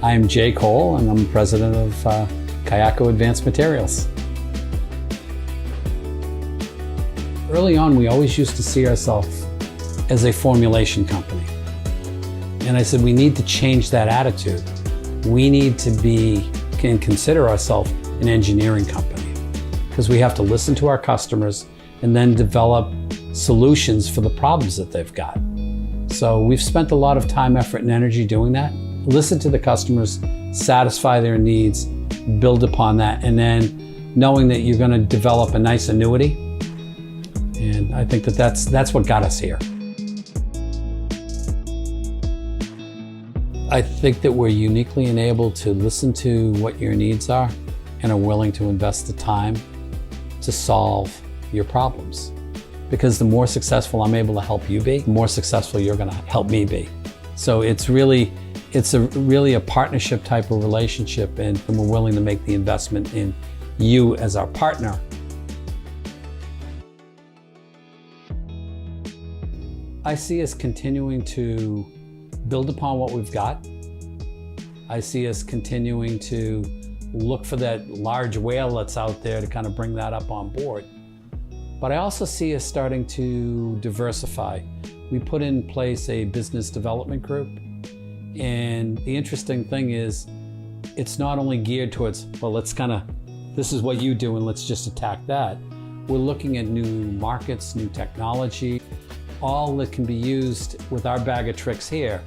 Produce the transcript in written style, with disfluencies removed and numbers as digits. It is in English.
I'm Jay Cole, and I'm president of Kayaku Advanced Materials. Early on, we always used to see ourselves as a formulation company. And I said, we need to change that attitude. We need to be and consider ourselves an engineering company, because we have to listen to our customers and then develop solutions for the problems that they've got. So we've spent a lot of time, effort, and energy doing that. Listen to the customers, satisfy their needs, build upon that, and then knowing that you're going to develop a nice annuity. And I think that that's what got us here. I think that we're uniquely enabled to listen to what your needs are and are willing to invest the time to solve your problems. Because the more successful I'm able to help you be, the more successful you're going to help me be. So it's really a partnership type of relationship, and we're willing to make the investment in you as our partner. I see us continuing to build upon what we've got. I see us continuing to look for that large whale that's out there to kind of bring that up on board. But I also see us starting to diversify. We put in place a business development group. And the interesting thing is, it's not only geared towards, well, this is what you do and let's just attack that. We're looking at new markets, new technology, all that can be used with our bag of tricks here